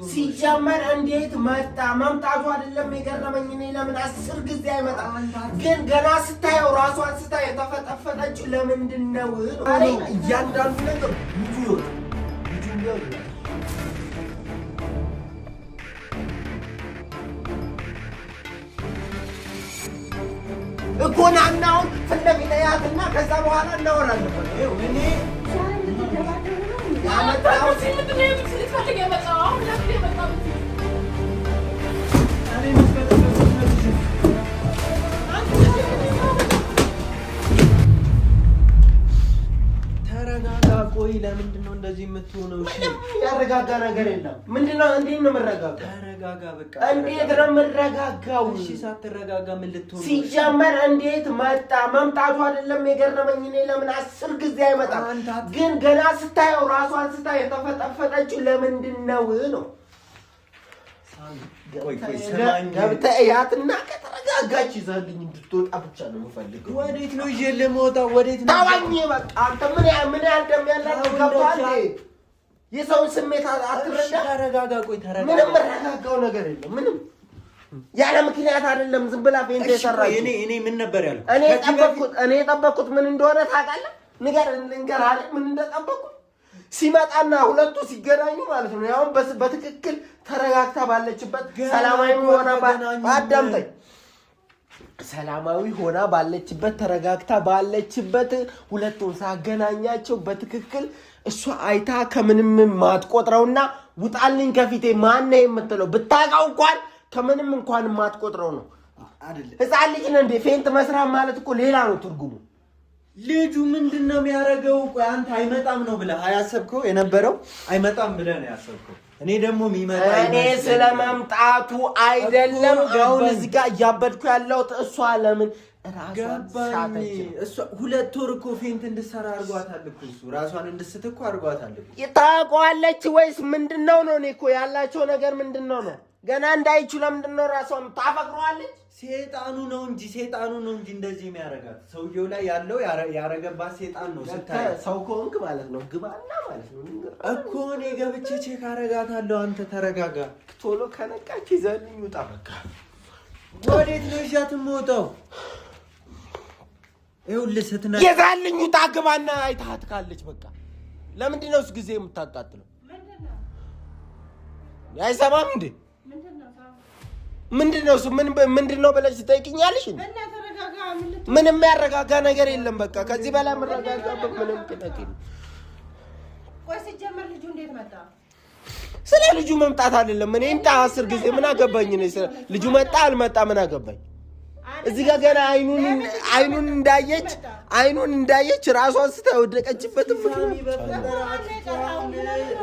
ሲጀመር እንዴት መጣ? መምጣቱ አይደለም የገረመኝ እኔ ለምን 10 ጊዜ አይመጣም? ግን ገና ስታየው ራሷን ስታይ የተፈጠፈጠችው ለምንድን ነው? አሬ እያንዳንዱ ነገር ብዙ እኮ ናናውን ፍለፊት ያትና ከዛ በኋላ እናወራለን። እኔ ያመጣው ሲምት ነው የምትፈልግ ያመጣው ለምን የመጣው ቆይ ለምንድን ነው እንደዚህ የምትሆነው? እሺ ያረጋጋ ነገር የለም። ምንድነው? እንዴት ነው መረጋጋ? ተረጋጋ በቃ። እንዴት ነው መረጋጋው? እሺ ሳትረጋጋ ምን ልትሆን? ሲጀመር እንዴት መጣ? መምጣቱ አይደለም የገረመኝ እኔ ለምን 10 ጊዜ አይመጣም? ግን ገና ስታየው ራሷን ስታይ የተፈጠፈጠችው ለምንድን ነው ነው? ቆይ ሰማኝ። ገብተህ እያትና ከተረጋጋች ይዘህልኝ እንድትወጣ ብቻ ነው የምፈልገው። ወዴት ነው ይዤ ለመውጣው? ወዴት ነው? ታዋኝ በቃ አንተ ምን እንደሚያናግር ገብቶሃል? የሰው ስሜት አትረዳ። ተረጋጋ። ቆይ ተረጋጋ። ምንም መረጋጋው ነገር የለም። ምንም ያለ ምክንያት አይደለም። ዝም ብላ ፌንት የሰራች። እኔ ምን ነበር ያልኩት? እኔ የጠበቅኩት ምን እንደሆነ ታውቃለህ? ንገር አለ ምን እንደጠበቅኩት ሲመጣና ሁለቱ ሲገናኙ ማለት ነው። ያው በትክክል ተረጋግታ ባለችበት ሰላማዊ ሆና አዳምጠኝ። ሰላማዊ ሆና ባለችበት ተረጋግታ ባለችበት ሁለቱን ሳገናኛቸው በትክክል እሷ አይታ ከምንም ማትቆጥረውና ውጣልኝ ከፊቴ ማን ነው የምትለው ብታውቀው እንኳን ከምንም እንኳን ማትቆጥረው ነው አይደል? ህፃን ልጅ ነህ እንዴ? ፌንት መስራት ማለት እኮ ሌላ ነው ትርጉሙ። ልጁ ምንድነው የሚያደርገው? ቆይ አንተ አይመጣም ነው ብለህ አያሰብከው የነበረው? አይመጣም ብለህ ነው ያሰብከው። እኔ ደግሞ የሚመጣ እኔ ስለመምጣቱ አይደለም አሁን እዚህ ጋር እያበድኩ ያለሁት እሷ ለምን ራሷን ሳተች? እሷ 2 ወር እኮ ፌንት እንድትሰራ አድርጓታል እኮ እሱ ራሷን እንድትስት እኮ አድርጓታል እኮ። ታውቀዋለች ወይስ ምንድነው ነው? እኔ እኮ ያላቸው ነገር ምንድነው ነው? ገና እንዳይቹ ለምንድነው ራሷን ታፈቅረዋለች? ሴጣኑ ነው እንጂ እንደዚህ የሚያረጋት ሰውየው ላይ ያለው ያረገባት ሴጣን ነው። ስታይ ሰው ኮንክ ማለት ነው። ግባና ማለት ነው እኮ እኔ ገብቼ ቼክ አረጋታለሁ። አንተ ተረጋጋ። ቶሎ ከነቃች ይዘልኝ ውጣ በቃ። ወዴት ነው ይዣት የምወጣው? ይኸውልህ ስትነቃ ይዘልኝ ውጣ ግባና አይታት ካለች በቃ። ለምንድን ነው ጊዜ የምታቃጥለው? አይሰማም እንዴ? ምንድነው እሱ? ምንድነው ብለሽ ትጠይቂኛለሽ? ምንም ያረጋጋ ነገር የለም። በቃ ከዚህ በላይ መረጋጋበት ምንም ጥያቄ የለም። ቆይ ሲጀመር ልጁ እንዴት መጣ? ስለ ልጁ መምጣት አይደለም። እኔ እንታ 10 ጊዜ ምን አገባኝ ነው? ልጁ መጣ አልመጣ ምን አገባኝ? እዚህ ጋር ገና አይኑን እንዳየች ራሷን ስታ ወደቀችበት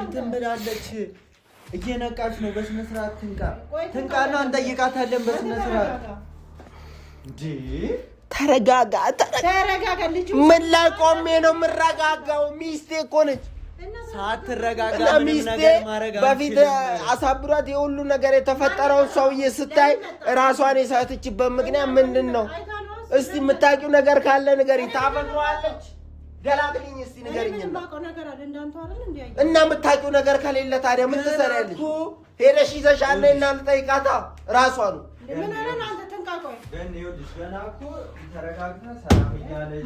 እንትን ብላለች። እየነቃች ነው። በስነ ስርዓት ትንቃና እንጠይቃታለን። በስነ ስርዓት እንዴ ተረጋጋ። ልጁ ምን ላይ ቆሜ ነው የምረጋጋው? ሚስቴ እኮ ነች። ሳትረጋጋ ምንም ነገር ማረጋ በፊት አሳብሯት የሁሉ ነገር የተፈጠረው ሰውዬ ስታይ ራሷን የሳተችበት ምክንያት ምንድነው? እስቲ የምታውቂው ነገር ካለ ንገሪኝ። ታፈቅረዋለች? ገላግልኝ እስቲ ንገሪኝ። እና የምታውቂው ነገር ከሌለ ታዲያ ምን ትሰሪያለሽ? ሄደሽ ይዘሻል እና ልጠይቃታ ራሷ ነው። ምን አለን አንተ ተንቃቆይ ገን ይኸውልሽ ገና እኮ ተረጋግታ ሰላም እያለች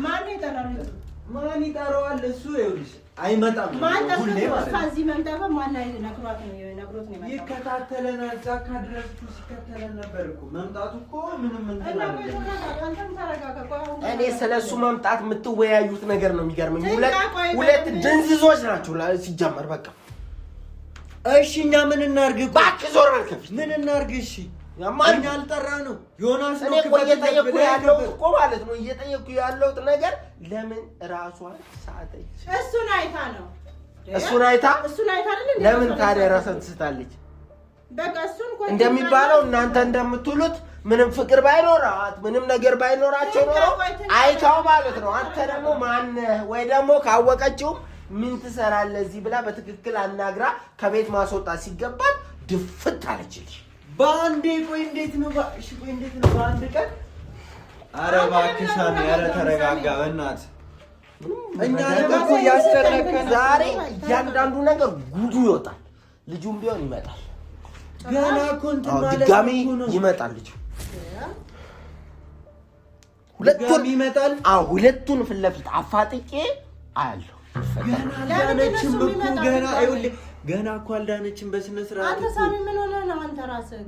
ማን ይጠራዋል? እሱ ይኸውልሽ አይመጣም ሁሌ ማለት ነው። ከዚህ መምጣት ማን ላይ ነግሮት ነው የመጣው? ይከታተለናል። ጫካ ድረስ ሲከታተለን ነበር እኮ። መምጣቱ እኮ ምንም እንትን አይደለም። እኔ ስለሱ መምጣት የምትወያዩት ነገር ነው የሚገርመኝ። ሁለት ድንዝዞች ናቸው ሲጀመር በቃ። እሺ እኛ ምን እናርግ? እባክህ ዞር በል ከፊት። ምን እናርግ? እሺ እኛ አልጠራ ነው ዮናስ ነው። እኔ እየጠየኩ ያለሁት እኮ ማለት ነው እየጠየኩ ያለሁት ነገር ለምን ራሷን ሳተች? እሱን አይታ አይደል? ለምን ታዲያ ራሷን ትስታለች? በቃ እሱን እንደሚባለው እናንተ እንደምትሉት ምንም ፍቅር ባይኖራት ምንም ነገር ባይኖራቸው ነው አይታው ማለት ነው። አንተ ደግሞ ማነህ? ወይ ደግሞ ካወቀችው ምን ትሰራለህ እዚህ ብላ በትክክል አናግራ ከቤት ማስወጣት ሲገባል ድፍት አለችልሽ። ባንዴ ቆይ እንዴት ነው በአንድ ቀን? ኧረ እባክህ ሳሚ፣ ኧረ ተረጋጋ በእናትህ። እኛ ደግሞ ያስጨነቀን ዛሬ እያንዳንዱ ነገር ጉዱ ይወጣል። ልጁም ቢሆን ይመጣል። ገና እኮ እንትን ማለት ድጋሚ ይመጣል ልጅ ሁለቱን ይመጣል። ሁለቱን ፊት ለፊት አፋጥጬ አያለሁ። አልዳነችም እኮ ገና ይኸውልህ፣ ገና እኮ አልዳነችም በስነ ስርዓት። አንተ ሳሚ ምን ሆነህ ነው አንተ ራስህ?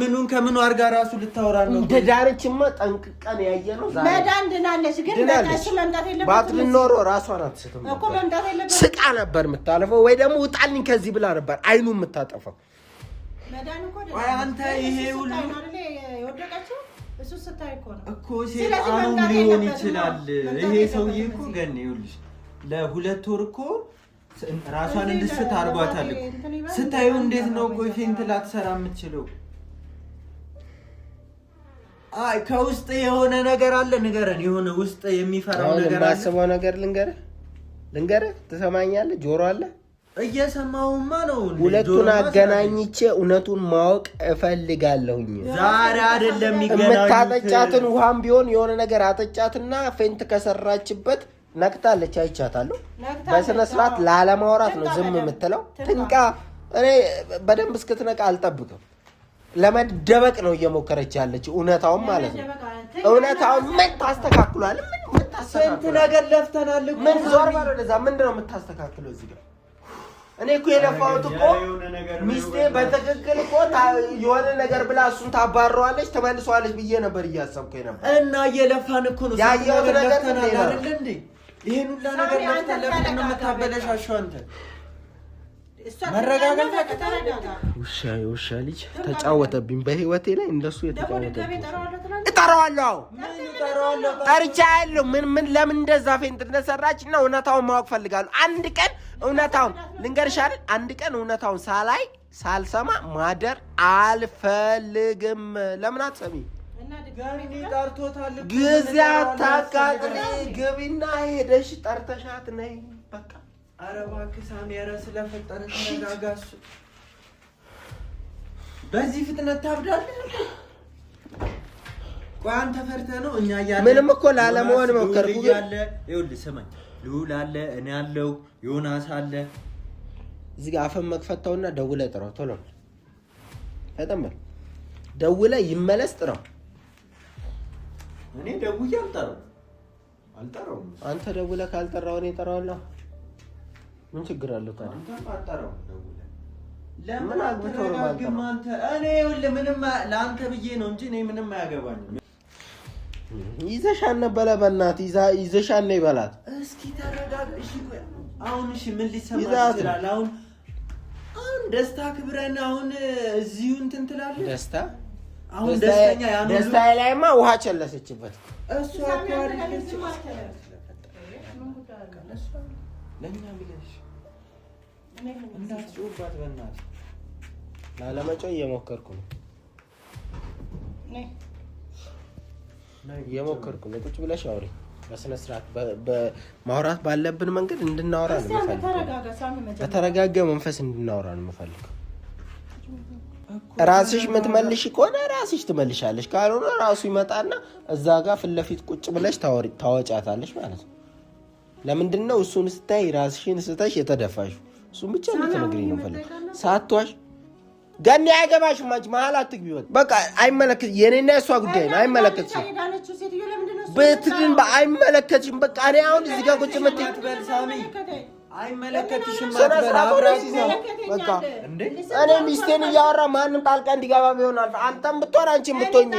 ምኑን ከምኑ አድርጋ ራሱ ልታወራ ነው? እንደ ዳነችማ ጠንቅቀን ያየነው ዛሬ መዳን ድናለች። ግን በቃሽ መምጣት የለበትም። ባትኖር ራሷን አትስትም እኮ መምጣት የለበትም። ስቃ ነበር የምታለፈው፣ ወይ ደግሞ ውጣልኝ ከዚህ ብላ ነበር አይኑ የምታጠፋው። መዳን እኮ አንተ ይሄ ሁሉ የወደቀችው እሱ ስታይ እኮ ነው እኮ ሴጣኑ ሊሆን ይችላል። ይሄ ሰውዬ እኮ ገና ይኸውልሽ ለሁለት ወር እኮ ራሷን እንድትስት አድርጓታል። ስታዩ እንዴት ነው ቆይ ፌንት ላትሰራ የምትችለው? አይ ከውስጥ የሆነ ነገር አለ። ንገረን፣ የሆነ ውስጥ የሚፈራው ነገር አለ። የማስበው ነገር ልንገርህ፣ ትሰማኛለህ? ጆሮ አለ። እየሰማሁማ ነው። ሁለቱን አገናኝቼ እውነቱን ማወቅ እፈልጋለሁኝ። ዛሬ አይደለም የሚገናኙት። የምታጠጫትን ውሃም ቢሆን የሆነ ነገር አጠጫትና ፌንት ከሰራችበት ነቅታለች፣ አይቻታለሁ። በስነ ስርዓት ላለማውራት ነው ዝም የምትለው። ትንቃ። እኔ በደንብ እስክትነቃ አልጠብቅም። ለመደበቅ ነው እየሞከረች ያለች እውነታውን ማለት ነው። እውነታውን ምን ታስተካክሏል? ምን ስንት ነገር ለፍተናል። ምን ዞር ባለ ወደዛ ምንድን ነው የምታስተካክለው እዚህ ጋር? እኔ እኮ የለፋሁት እኮ ሚስቴ በትክክል እኮ የሆነ ነገር ብላ እሱን ታባረዋለች ተመልሰዋለች ብዬ ነበር እያሰብኩ ነበር። እና እየለፋን እኮ ነው ያየሁት ነገር አይደል እንዴ? ይሄን ሁላ ነገር ለፍተን ነው የምታበለሻሸው አንተ። መረጋጋት አቅተረጋጋ። ውሻ ልጅ ተጫወተብኝ በህይወቴ ላይ እንደሱ የተጫወተብኝ። እጠራዋለሁ ጠርቻለሁ። ምን ለምን እንደዛ ፌንት እንደሰራች እና እውነታውን ማወቅ ፈልጋለሁ። አንድ ቀን እውነታውን ልንገርሽ አይደል? አንድ ቀን እውነታውን ሳልሰማ ማደር አልፈልግም። ለምን አትሰሚ? ጊዜ አታቃጥሪ። ግቢና ሄደሽ ጠርተሻት ነይ በቃ። ኧረ እባክህ ሳሚ፣ ኧረ ስለፈጠረሽ ተረጋጋ። በዚህ ፍጥነት ታብዳለህ? ቆይ አንተ ፈርተህ ነው? እኛ እያለ ምንም እኮ ላለመሆን ሞከርኩ። ይኸውልህ ስማኝ፣ ልዑል አለ፣ እኔ አለው፣ ዮናስ አለ። እዚህ ጋር አፈን መክፈታውና ደውለህ ጥራው። ቶሎ ተጠመር፣ ደውለህ ይመለስ ጥራው። እኔ ደውዬ አልጠራውም። አንተ ደውለህ ካልጠራው እኔ እጠራዋለሁ። ምን ችግር አለው ታዲያ? አንተ አጣራው ደውለህ ለምን አግብተው ነው ማለት ነው? አንተ እኔ ይኸውልህ ምንም ለአንተ ብዬ ነው እንጂ እኔ ምንም አያገባኝም። ይዘሻን ነበረ በእናትህ ይዘሻን ነው ይበላት። እስኪ ተረጋጋ። እሺ ቆይ አሁን እሺ ምን ሊሰማ ይችላል? አሁን ደስታ ክብረን አሁን እዚሁ እንትን ትላለህ። ደስታ አሁን ደስተኛ ያኑ ደስታ ላይማ ውሃ ቸለሰችበት። እሱ አቋርጥልኝ ለኛ ብለሽ እንዳትጮህባት በእናትህ። ላለመጮህ እየሞከርኩ ነው። ቁጭ ብለሽ አውሪ በስነ ስርዓት። በማውራት ባለብን መንገድ እንድናወራ ነው የምፈልገው። በተረጋጋ መንፈስ እንድናወራ ነው የምፈልገው። ራስሽ የምትመልሽ ከሆነ ራስሽ ትመልሻለሽ፣ ካልሆነ ራሱ ይመጣና እዛ ጋር ፊት ለፊት ቁጭ ብለሽ ታወጫታለሽ ማለት ነው። ለምንድን ነው እሱን ስታይ ራስሽን ስተሽ የተደፋሽው? እሱን ብቻ እንድትነግሪኝ ነው ፈልግ። ሳትዋሽ ገና አይገባሽም። አንቺ መሀል አትግቢ። በቃ አይመለከት፣ የኔና የሷ ጉዳይ ነው። አይመለከትሽም። በትግን አይመለከትሽም። በቃ እኔ አሁን እዚህ ጋር ቁጭ መት አይመለከትሽም። በቃ እኔ ሚስቴን እያወራ ማንም ጣልቃ እንዲገባ ቢሆናል። አንተም ብትሆን አንቺም ብትሆኝ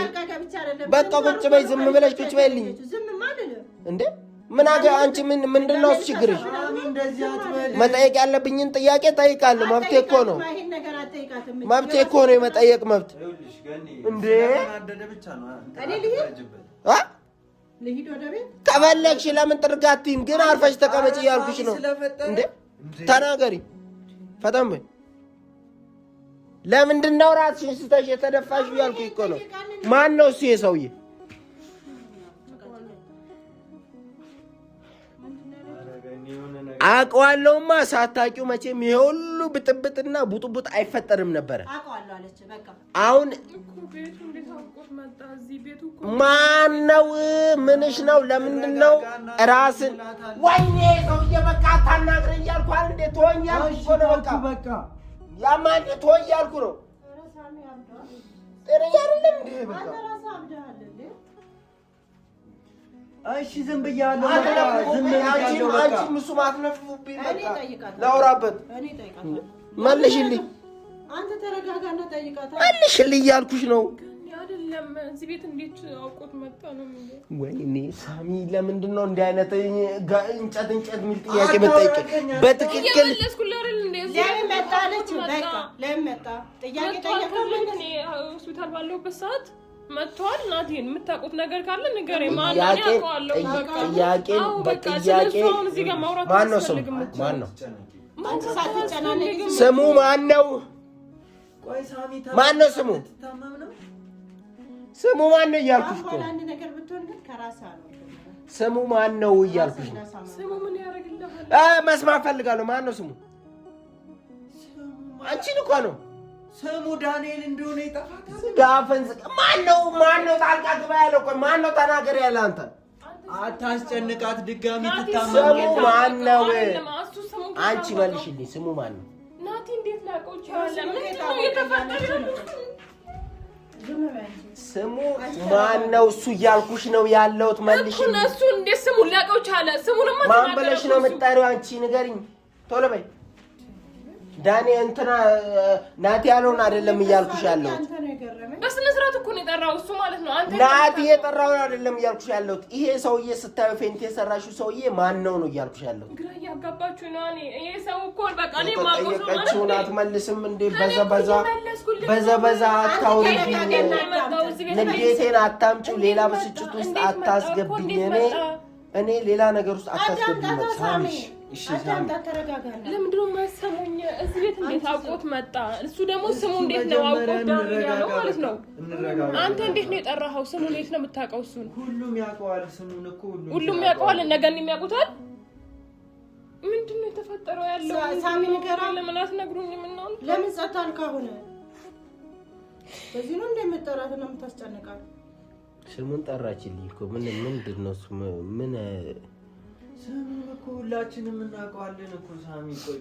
በቃ ቁጭ በይ፣ ዝም ብለሽ ቁጭ በይልኝ እንዴ። ምን አገ አንቺ ምንድነው ችግርሽ? መጠየቅ ያለብኝን ጥያቄ ጠይቃለሁ። መብቴ እኮ ነው። መብቴ እኮ ነው የመጠየቅ መብት እንዴ። ከፈለግሽ ለምን ጥርጋቲም ግን አርፈሽ ተቀመጭ እያልኩሽ ነው እንዴ። ተናገሪ፣ ፈጠን በይ። ለምንድን ነው ራስሽን ስተሽ የተደፋሽ እያልኩሽ እኮ ነው። ማን ነው እሱ የሰውዬ? አውቀዋለሁማ። ሳታውቂው መቼም ይሄ ሁሉ ብጥብጥና ቡጥቡጥ አይፈጠርም ነበረ። አሁን ማን ነው? ምንሽ ነው? ለምንድን ነው ራስን? ወይኔ ሰውዬ በቃ አታናግረኝ እያልኩ አይደል እንዴ? ተወኝ ያልኩሽ እኮ ነው። በቃ ያማ እንዴ ተወኝ ያልኩ ነው። ጤነኛ አይደለም እንዴ? በቃ አንተ ራስህ አብደሃል እንዴ? እሺ ዝም ብያለሁ። ዝም ብያለሁ። አንቺ እሱም አትነፍፉብኝ። በቃ ላውራበት። እኔ እጠይቃታለሁ። መልሽልኝ። አንተ ተረጋጋና ጠይቃታለሁ። መልሽልኝ እያልኩሽ ነው። አይደለም እዚህ ቤት እንዴት አውቆት መጣ ነው የሚለው። ወይኔ ሳሚ ለምንድን ነው እንዲህ አይነት እንጨት የሚል ጥያቄ መጠየቅ? በትክክል ለስኩላ አይደል እንዴ? ለምን መጣ አለች። በቃ ለምን መጣ ጥያቄ ጠየቀኝ። እኔ ሆስፒታል ባለሁበት ሰዓት መጥቷል። ናቲን የምታውቁት ነገር ካለ ንገረኝ። ማን ያውቀዋለሁ? በጥያቄ እዚህ ጋር ማውራት ማን ነው ስሙ? ማን ነው ስሙ? ማን ነው? ቆይ ሳሚ ማን ነው ስሙ? ስሙ ማን ነው እያልኩሽ እኮ። አንድ ነገር ብትሆን ግን ከራስህ ነው። ስሙ ማን ነው እያልኩሽ ነው። ስሙ ምን ያደርግልሃል? መስማት ፈልጋለሁ። ማን ነው ስሙ? አንቺን እኮ ነው። ስሙ ዳንኤል እንደሆነ ይጠፋታል። ጋፈንስ ማን ነው? ጣልቃ ግባ ያለው? ቆይ ማን ነው? ተናገር ያለ አንተ። አታስጨንቃት፣ ድጋሚ ትታመም። ስሙ ማን ነው? አንቺ መልሽልኝ። ስሙ ማን ነው? ናቲ እንዴት ላውቀው ይችላል? ምንድን ነው የተፈጠረው? ስሙ ማን ነው? እሱ እያልኩሽ ነው ያለሁት። መልሽልኝ። እሱ እንዴት ስሙ ላውቀው ቻለ? ስሙንማ ማን ብለሽ ነው የምትጠሪው? አንቺ ንገሪኝ ቶሎ በይ። ዳኒ እንትና ናቲ ያለውን አይደለም እያልኩሽ ያለሁት። በስነ ስርዓት እኮ ነው የጠራው እሱ ማለት ነው። አንተ ናቲ የጠራውን አይደለም እያልኩሽ ያለሁት። ይሄ ሰውዬ ስታዩ ፌንት የሰራሽው ሰውዬ ማን ነው ነው እያልኩሽ ያለሁት። ግራ እያጋባችሁ ነው። ይሄ ሰው እኮ በቃ እኔ ማቆስ ነው ማለት ነው። አትመልስም እንዴ? በዘበዛ አታውሪኝ። ንዴቴን አታምጪው። ሌላ ብስጭት ውስጥ አታስገብኝ። እኔ ሌላ ነገር ውስጥ አታስገብኝ። ሳሚሽ እሺ ሳሚ ለምንድን ነው የማይሰሙኝ? እዚህ ቤት እንዴት አውቆት መጣ? እሱ ደግሞ ስሙ እንዴት ነው አውቆት ያለው ማለት ነው? አንተ እንዴት ነው የጠራኸው? ስሙ እንዴት ነው የምታውቀው? እሱን ሁሉም ያውቀዋል። ስሙን እኮ ሁሉም ያውቀዋል። ነገን የሚያውቁታል። ምንድን ነው የተፈጠረው ያለው? ሳሚ ንገራ። ለምን አትነግሩኝም? እና ለምን ጸጥ አልክ? አሁን በዚህ ነው እንደምትጠራት ነው የምታስጨንቃት? ስሙን ጠራችልኝ እኮ ምንድን ነው ስሙ? ምን ስሙን እኮ ሁላችንም እናውቀዋለን እኮ ሳሚ። ቆይ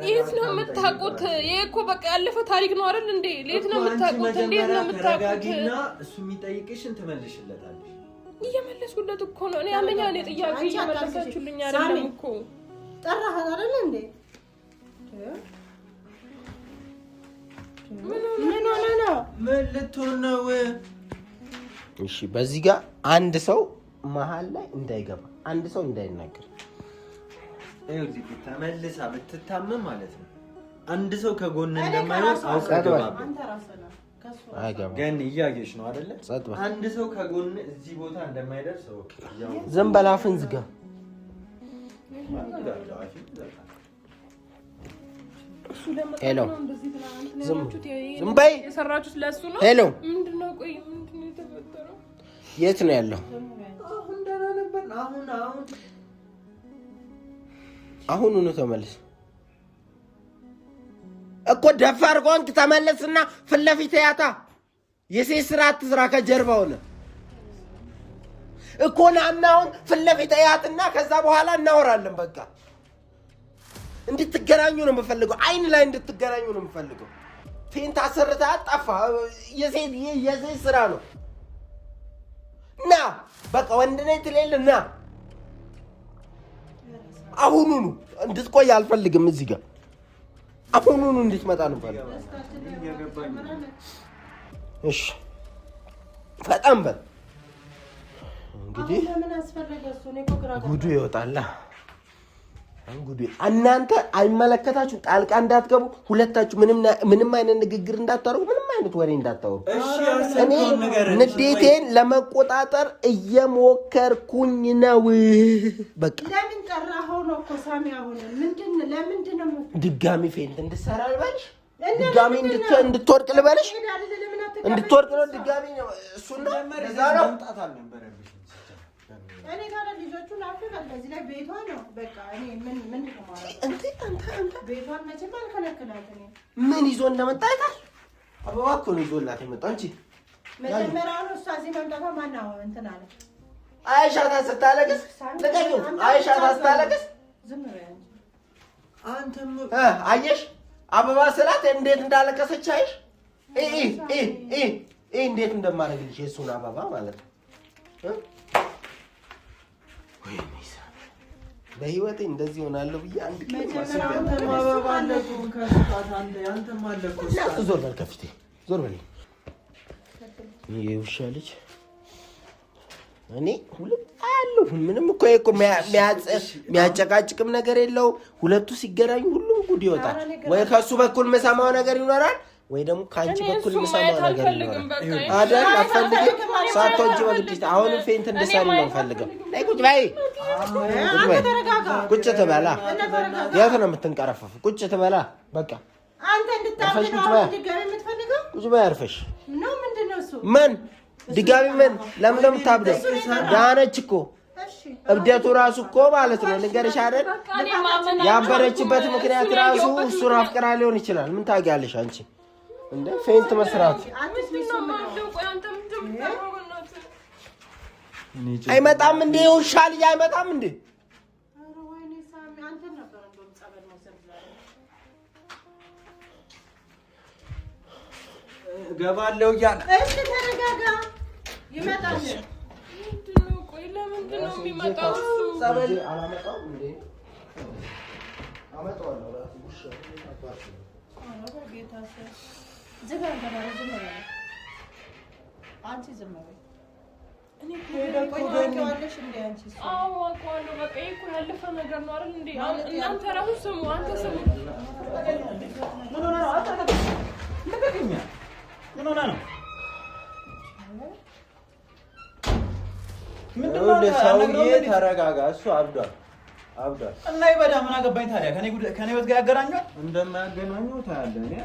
የት ነው የምታውቁት? ይሄ እኮ በቃ ያለፈ ታሪክ ነው አይደል እንዴ? የት ነው የምታውቁት? እንዴት ነው የምታውቁት? ተረጋጊና እሱ የሚጠይቅሽን ትመልሽለታለሽ። እየመለስኩለት እኮ ነው እኔ። አንደኛ እኔ ጥያቄ እየመለሳችሁልኝ አይደለም እኮ። ጠራኸት አይደል እንዴ? ምን ሆነ ነው? ምን ልትሆን ነው? እሺ በዚህ ጋር አንድ ሰው መሀል ላይ እንዳይገባ፣ አንድ ሰው እንዳይናገር። እዚህ ተመልሳ ብትታመም ማለት ነው አንድ ሰው ከጎን እንደማይወጣ አውቀህ አንተ ራስህ ነው ከሱ አይገባ። ግን እያየሽ ነው አይደለ? ጸጥ በል። አንድ ሰው ከጎን እዚህ ቦታ እንደማይደርስ ኦኬ። ዝም በል አፍን ዝጋ። ሄሎ ዝም በይ። የሰራችሁት ለእሱ ነው? ሄሎ ምንድነው? ቆይ ምንድነው የተፈጠረው? የት ነው ያለው? አሁን ደህና ነበር። አሁኑኑ ተመለስ እኮ ደፋር ቆንክ። ተመለስና ፊት ለፊት ያታ የሴት ስራ አትስራ። ከጀርባው ነው እኮ ናና አሁን ፊት ለፊት ያትና ከዛ በኋላ እናወራለን። በቃ እንድትገናኙ ነው የምፈልገው። አይን ላይ እንድትገናኙ ነው የምፈልገው። ፌንት አሰርታ ጠፋ። የሴት ስራ ነው። ና በቃ ወንድ ነኝ ትሌለ ና አሁኑኑ እንድትቆይ አልፈልግም። እዚህ ጋር አሁኑኑ እንድትመጣ ነው ፈልግ። እሺ በጣም በል እንግዲህ ጉዱ ይወጣላ። ጉዱ እናንተ አይመለከታችሁ። ጣልቃ እንዳትገቡ ሁለታችሁ። ምንም አይነት ንግግር እንዳታወሩ፣ ምንም አይነት ወሬ እንዳታወሩ። እኔ ንዴቴን ለመቆጣጠር እየሞከርኩኝ ነው። በቃ ለምን ጠራኸው ነው እኮ ሳሚ? አሁን ለምንድን ነው ድጋሚ ፌንት እንድትሰራ ልበልሽ? ድጋሚ እንድትወርቅ ልበልሽ? እንድትወርቅ ነው ድጋሚ ነው እሱ ነው እዛ ነው። እኔ ጋር ልጆቹ ላፍቀ በዚህ ላይ ቤቷ ነው። በቃ እኔ ምን ነው ማለት አንተ ቤቷን መቼም አልከለከላት። እኔ ምን ይዞ እንደመጣ አይታል። አበባ እኮ ነው ይዞላት የመጣው እንጂ መጀመሪያው ነው። እሷ እዚህ መምጣቷ ማነው እንትን አለ? አይሻታ ስታለቅስ ለቀቂው። አይሻታ ስታለቅስ ዝም በይ አንተም አየሽ? አበባ ስላት እንዴት እንዳለቀሰች አይሽ? እንዴት እንደማደርግልሽ የእሱን አበባ ማለት ነው። በህይወቴ እንደዚህ ሆናለሁ ብዬ አንድ ቀን ዞር በል ከፊቴ ዞር በል። ይሄ ውሻ ልጅ እኔ ሁለት አለሁ። ምንም እኮ የሚያጨቃጭቅም ነገር የለው። ሁለቱ ሲገናኙ ሁሉም ጉድ ይወጣል። ወይ ከሱ በኩል የምሰማው ነገር ይኖራል ወይ ደግሞ ከአንቺ በኩል የምሰማው ነገር ይኖራል አይደል? አትፈልጊም? ሳትወጂ በግድሽ አሁንም ፌንት እንድትሰሪ ነው የምፈልገው። ነይ ቁጭ በይ። ቁጭ ትበላ። የት ነው የምትንቀረፈፉ? ቁጭ ትበላ። በቃ አንተ እንድታርፈሽ ነው ድጋሚ የምትፈልገው? ቁጭ በይ አርፈሽ። ነው ምንድነው እሱ? ምን ድጋሚ ምን? ለምን ነው የምታብደው? ዳነች እኮ እብደቱ ራሱ እኮ ማለት ነው ልንገርሽ አይደል? ያበረችበት ምክንያት ራሱ እሱን አፍቅራ ሊሆን ይችላል። ምን ታውቂያለሽ አንቺ? እንደ ፌንት መስራት አይመጣም እንዴ? ውሻ ልጅ አይመጣም እንዴ? ገባለው እያለ እሺ ተረጋጋ። ይመጣል። ቆይ ለምንድን ነው የሚመጣው? ጸበል አላመጣም እንዴ? አመጣዋለሁ ራሱ ውሻ ታባሽ ነው። ጌታ ሰው ዝም በል አንቺ ዝም በል። እኔ ቆይዋለሽ እንዴ አንቺ? አዎ አውቀዋለሁ። በቃ ይሄ እኮ ያለፈ ነገር ነው አይደል እንዴ? እናንተ ራሱ ስሙ። አንተ ስሙ። ምን ሆነ ነው? አታውቅም። ምን ሆነ ነው? ምንድነው? ሰውዬ ተረጋጋ። እሱ አብዷል እና ይበዳ። ምን አገባኝ ታዲያ? ከኔ ህይወት ጋር ያገናኘው እንደማያገናኘው ታያለህ። እኔ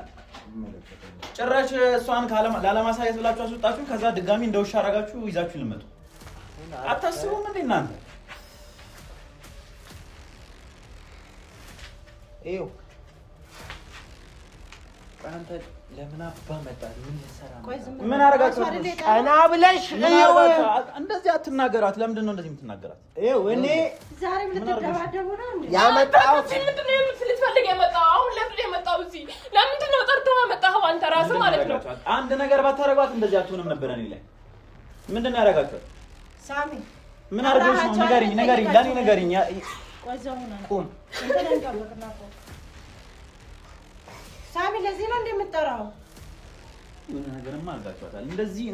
ጭራሽ እሷን ላለማሳየት ብላችሁ አስወጣችሁ። ከዛ ድጋሚ እንደውሻ አረጋችሁ ይዛችሁ ልመጡ አታስቡም እንዴ እናንተ? ይኸው አንተ ለምን አባ መጣህ? ምን ልትሰራ ነው? ምን አረጋችሁ? ቀና ብለሽ እንደዚህ አትናገራት። ለምንድን ነው እንደዚህ የምትናገራት? ይኸው እኔ ዛሬም ልትደባደቡ ነው እንዴ? ያመጣሁት ምንድን ነው ልትፈልግ የመጣው? አሁን ለምን የመጣው እዚህ? ለምንድን ነው ጠርተው የመጣው አንተ ራስህ ማለት ነው? አንድ ነገር ባታረጋት እንደዚህ አትሆንም ነበር። እኔ ላይ ምንድን ነው ያረጋችኋት? ሳሚ ምን አርገሽ ነው? ንገሪኝ፣ ለኔ ንገሪኝ። ቆይዘው ነው ቁም ሳሚ ለዚህ ነው እንደምትጠራው? ምን ነገርማ አርጋችኋታል።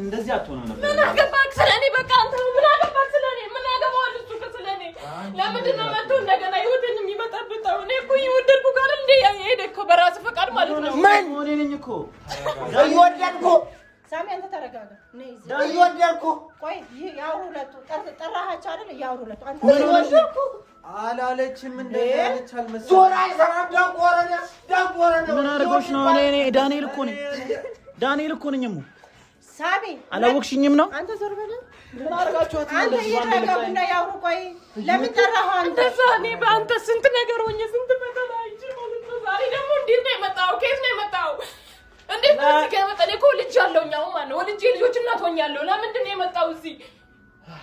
እንደዚህ አትሆንም ነበር። ምን አገባክ ስለኔ? በቃ አንተ ምን አገባክ ስለኔ? ምን አገባዋል እሱ ስለኔ? ለምንድን ነው መጥቶ እንደገና ህይወትን የሚመጣብጣው? እኔ እኮ ይወደድኩ ጋር እንደ የሄደከው በራስህ ፈቃድ ማለት ነው። ምን ሆኔ ነኝ እኮ እየወደድኩ። ሳሚ አንተ ተረጋጋ። ነይ እየወደድኩ። ቆይ ያውሩ ሁለቱ ጠራሃቸው አይደል? ያውሩ ሁለቱ አንተ እየወደድኩ አላለችም። እንደዚህ አለች አልመሰለኝም። ዞር አይሰማም። ደንቆረነ ምን አድርጎሽ ነው? እኔ ዳንኤል እኮ ነኝ። ሳሚ አላወቅሽኝም ነው? አንተ ዞር በለ። ምን አድርጋችኋት? አንተ እየተረጋጉና ያውሩ። ቆይ ለምን ጠራኸው አንተ? እኔ በአንተ ስንት ነገር ሆኜ ስንት መከራ አይቼ ማለት ነው። ዛሬ ደግሞ እንዴት ነው የመጣው? ከየት ነው የመጣው? እንዴት ነው እዚህ የመጣው? እኔ እኮ ልጅ አለሁኝ አሁን ማለት ነው። ወልጄ ልጆች እናት ሆኛለሁ። ለምንድን ነው የመጣው እዚህ?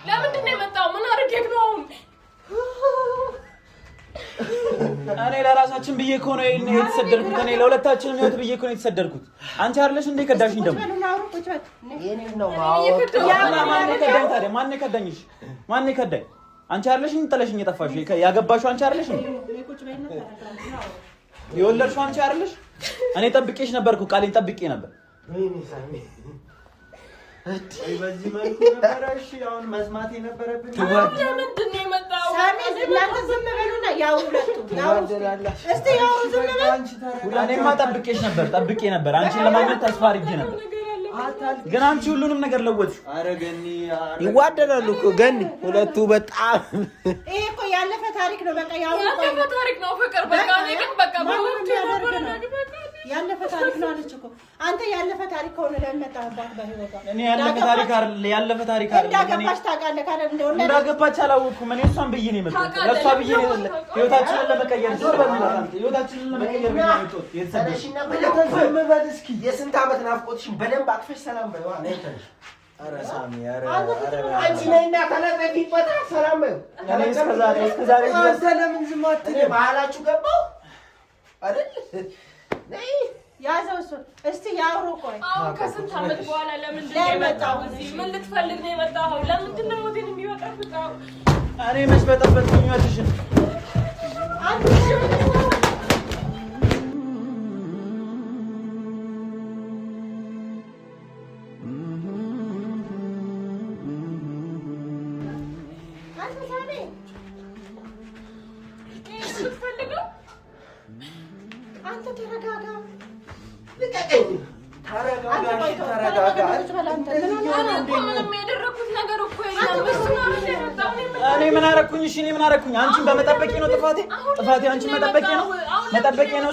ለምንድን ነው የመጣው? ምን አድርጌክ ነው አሁን? እኔ ለራሳችን ብዬ እኮ ነው የተሰደድኩት። እኔ ለሁለታችንም ህይወት ብዬ እኮ ነው የተሰደድኩት። አንቺ አይደለሽ እንዴ ከዳሽኝ? ደግሞ የኔን ነው ማወቅ። ማን ከዳኝሽ? ማን ከዳኝ? አንቺ አይደለሽ ጥለሽኝ የጠፋሽ? ያገባሽው አንቺ አይደለሽ? የወለድሽው አንቺ አይደለሽ? እኔ ጠብቄሽ ነበርኩ። ቃሌን ጠብቄ ነበር። በዚህ መልኩ ነበረ። እሺ አሁን መስማት የነበረብን ለምንድን ነው የመጣው? ሳሚ እናንተ ዝም በሉና ያው ሁለቱ እስቲ ያው ዝም በሉ። እኔማ ጠብቄሽ ነበር። አንቺን ለማግኘት ተስፋ አድርጌ ነበር። ግን አንቺ ሁሉንም ነገር ለወጥሽ። ኧረ ገኒ ይዋደዳሉ እኮ ገኒ ሁለቱ በጣም። ይሄ እኮ ያለፈ ታሪክ ነው። በቃ ያለፈ ታሪክ ነው ፍቅር። በቃ እኔ ግን በቃ ያለፈ ታሪክ ነው አለች እኮ። አንተ ያለፈ ታሪክ ከሆነ ለምን መጣህባት በህይወቷ? እኔ ያለፈ ታሪክ አይደል እንዳገባች ታውቃለህ አይደል? እንዳገባች አላወቅኩም። እኔ እሷን ብዬ ነው የመጣሁት። ለእሷ ብዬ ነው ህይወታችንን ለመቀየር እስኪ የስንት ዓመት ናፍቆትሽን በደንብ አቅፈሽ ሰላም በይዋ። ኧረ ሳሚ አንቺ ነይና ተለጠፊበት ሰላም በይው። እስከ ዛሬ ድረስ ለምን ዝም አትልም? ባህላችሁ ገባው አይደል? ነይ ያዘው እሱ እስቲ ያውሩ ቆይ አሁን ከስንት ዓመት በኋላ ለምንድን ነው የመጣው እዚህ ምን ልትፈልግ ነው የመጣው ለምንድን ነው ወዴን የሚወጣው እኔ መች በጠበጥኩኝ ወጥሽን አንተ እኔ ምን አደረኩኝ? እሺ እኔ ምን አደረኩኝ? አንቺን በመጠበቄ ነው ጥፋቴ? ጥፋቴ አንቺን መጠበቄ ነው? መጠበቄ ነው?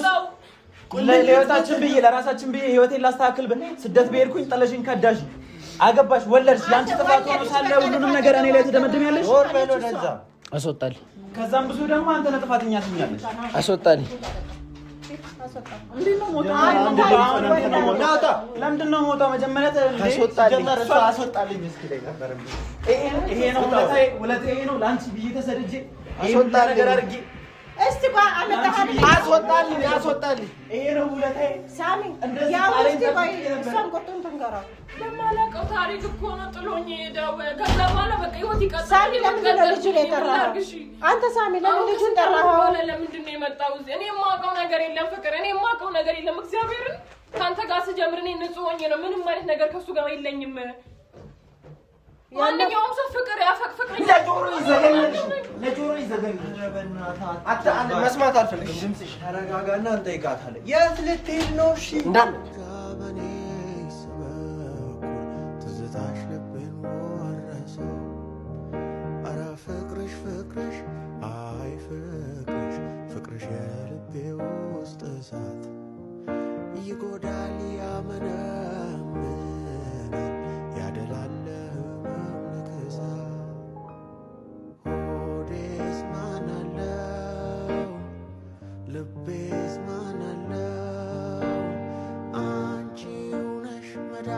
ለህይወታችን ብዬ ለራሳችን ብዬ ህይወቴን ላስተካክል ስደት ብሄድኩኝ ጥለሽኝ ከዳሽ አገባሽ ወለድሽ ያንቺ ጥፋት ሆኖ ሳለ ሁሉንም ነገር እኔ ላይ ተደመድሚያለሽ። ወር በሎ ደዛ አስወጣልኝ። ከዛም ብዙ ደግሞ አንተ ነህ ጥፋተኛ ትኛለሽ። አስወጣልኝ። ለምንድን ነው ሞታው? መጀመሪያ አስወጣልኝ እስኪ ላይ ነበር። ይሄ ነው ውለታዬ ነው ለአንቺ ብዬ ተሰድጄ አስወጣልኝ ነገር አድርጌ እስቲ ቆይ አስወጣልኝ። ይሄ ነው ውለታዬ ሳሚ ያው እስቲ ቆይ እሷን ቆርጦን ተንገራው ለማላውቀው ታሪክ እኮ ነው ጥሎኝ ሄደው። ከዛ በኋላ በቃ ህይወት ይቀጥላል። ሳሚ ለምንድን ነው ልጁን የጠራኸው? አንተ ሳሚ ለምን ልጁን ጠራኸው? ለምንድን ነው የመጣው? እኔ የማውቀው ነገር የለም ፍቅር፣ እኔ የማውቀው ነገር የለም። እግዚአብሔርን ከአንተ ጋር ስጀምር እኔ ንጹህ ሆኜ ነው። ምንም አይነት ነገር ከሱ ጋር የለኝም። ማንኛውም ሰው ፍቅር ያፈቅፍቅር ለጆሮ ይዘገኛል። መስማት አልፈልግም ድምፅሽ። ተረጋጋና እንጠይቃታለን። የት ልትሄድ ነው? እሺ ትዝታሽ ልቤን ወረሰው። ኧረ ፍቅርሽ አይ ፍቅርሽ የልቤ ውስጥ እሳት ይጎዳል ያመነምናል ያደላል ልቤስ ማን አለው አንቺው ነሽ መዳ